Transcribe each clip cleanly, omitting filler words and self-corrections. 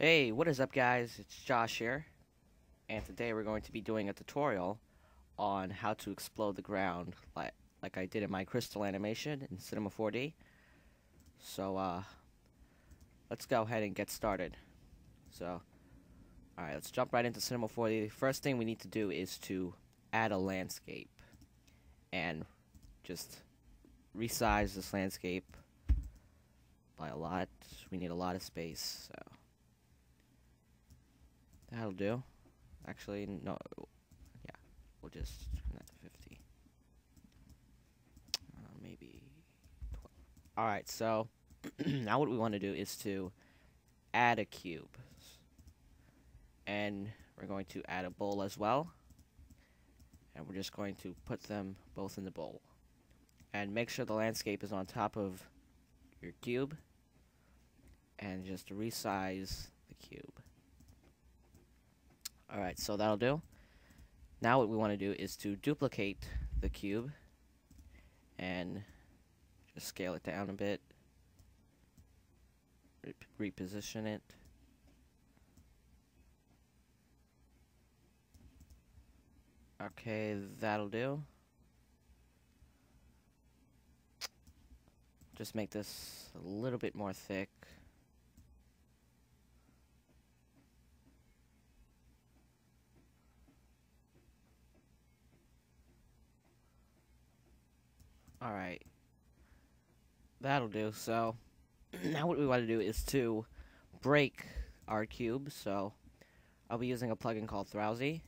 Hey, what is up guys? It's Josh here, and today we're going to be doing a tutorial on how to explode the ground like I did in my crystal animation in Cinema 4D. So let's go ahead and get started. So alright, let's jump right into Cinema 4D. The first thing we need to do is to add a landscape and just resize this landscape by a lot. We need a lot of space, so that'll do. Actually, no. Yeah, we'll just turn that to 50. Maybe 12. Alright, so now what we want to do is to add a cube. And we're going to add a bowl as well. And we're just going to put them both in the bowl. And make sure the landscape is on top of your cube. And just resize the cube. Alright, so that'll do. Now what we want to do is to duplicate the cube and just scale it down a bit, reposition it. Okay, that'll do. Just make this a little bit more thick. Alright. That'll do. So, now what we want to do is to break our cube. So, I'll be using a plugin called Throwsy.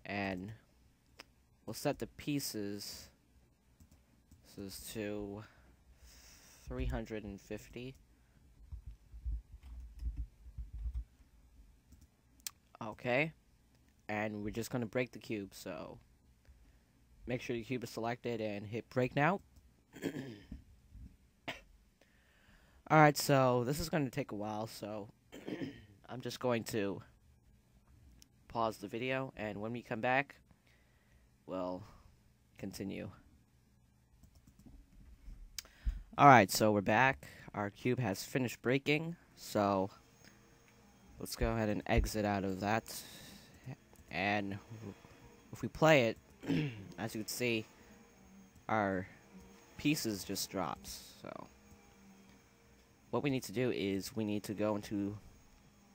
And we'll set the pieces. This is to 350. Okay. And we're just going to break the cube. So, make sure your cube is selected and hit break now. Alright, so this is going to take a while, so I'm just going to pause the video, and when we come back, we'll continue. Alright, so we're back. Our cube has finished breaking, so let's go ahead and exit out of that. And if we play it, as you can see, our pieces just drops. So what we need to do is we need to go into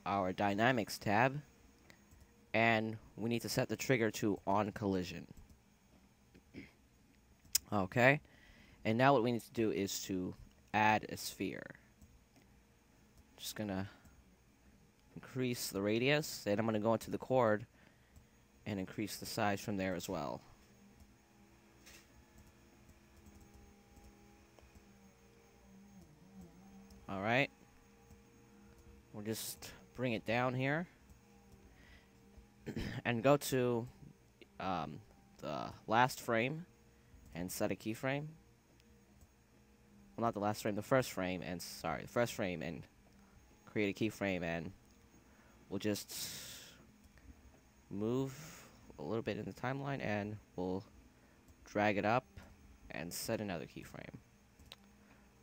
our dynamics tab, and we need to set the trigger to on collision. Okay, and now what we need to do is to add a sphere. Just gonna increase the radius, then I'm gonna go into the chord and increase the size from there as well. Alright, we'll just bring it down here and go to the last frame and set a keyframe. Well, not the last frame, the first frame, and sorry, the first frame, and create a keyframe, and we'll just move a little bit in the timeline, and we'll drag it up and set another keyframe.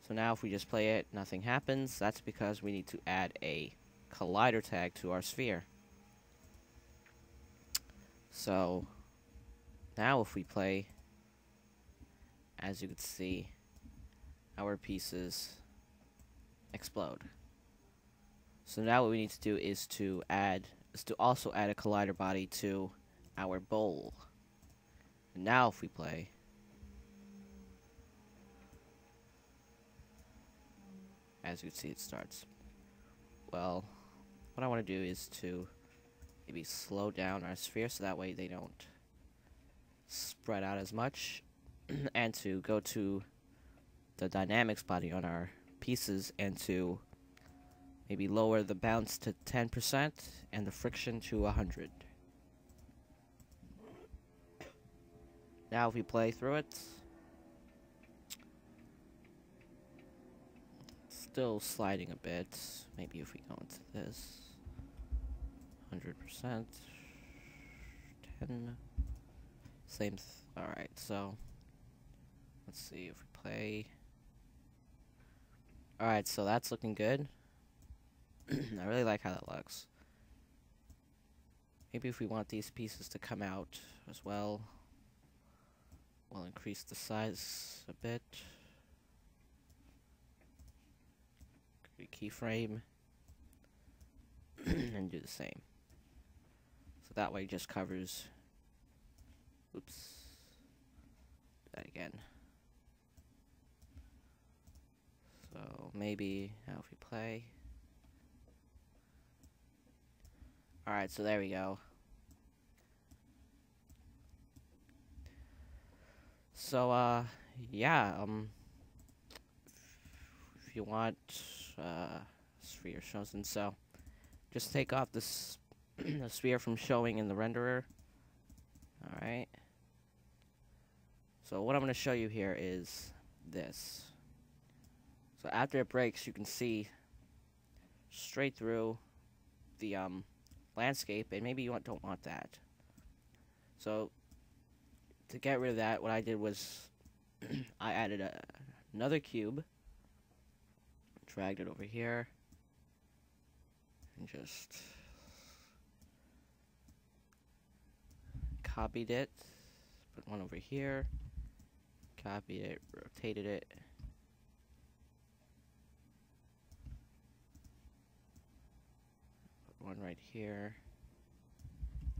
So now if we just play it, nothing happens. That's because we need to add a collider tag to our sphere. So now if we play, as you can see, our pieces explode. So now what we need to do is to also add a collider body to our bowl. And now if we play, as you can see, it starts. Well, what I want to do is to maybe slow down our sphere so that way they don't spread out as much, and to go to the dynamics body on our pieces and to maybe lower the bounce to 10% and the friction to 100. Now if we play through it, still sliding a bit. Maybe if we go into this 100%, 10, same. Alright, so let's see if we play. Alright, so that's looking good. I really like how that looks. Maybe if we want these pieces to come out as well, we'll increase the size a bit. Keyframe and do the same. So that way it just covers. Oops. Do that again. So maybe now if we play. Alright, so there we go. So yeah, if you want sphere chosen, so just take off this the sphere from showing in the renderer. Alright. So what I'm going to show you here is this. So after it breaks, you can see straight through the landscape, and maybe you don't want that. So to get rid of that, what I did was I added another cube, dragged it over here, and just copied it, put one over here, copied it, rotated it, put one right here,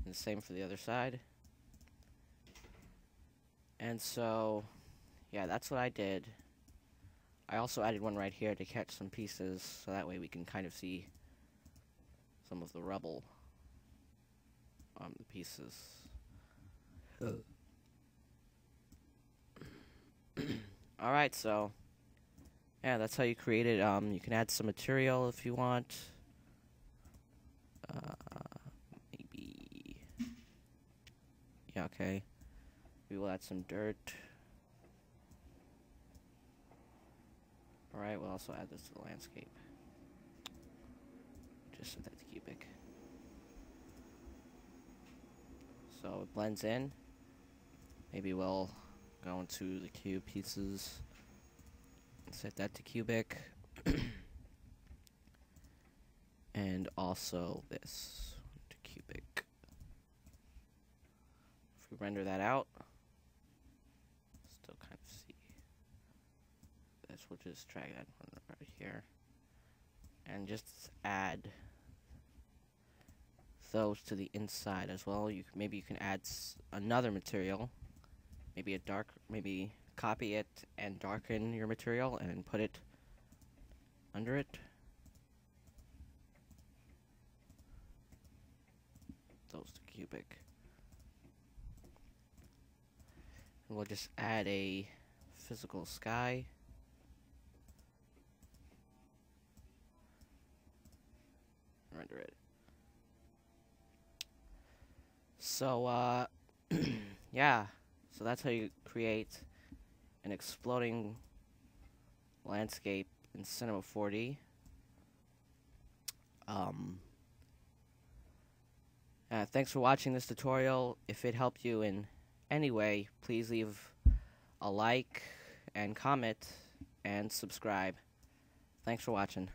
and the same for the other side. And so, yeah, that's what I did. I also added one right here to catch some pieces, so that way we can kind of see some of the rubble on the pieces. Alright, so yeah, that's how you create it. You can add some material if you want. Maybe, yeah, okay. We will add some dirt. Alright, we'll also add this to the landscape. Just set that to cubic. So it blends in. Maybe we'll go into the cube pieces and set that to cubic. And also this to cubic. If we render that out, still kind of see this. We'll just drag that one right here and just add those to the inside as well. Maybe you can add another material, maybe copy it and darken your material and put it under it. Those to cubic. And we'll just add a physical sky. Render it. So, yeah. So that's how you create an exploding landscape in Cinema 4D. Thanks for watching this tutorial. If it helped you in any way, please leave a like and comment and subscribe. Thanks for watching.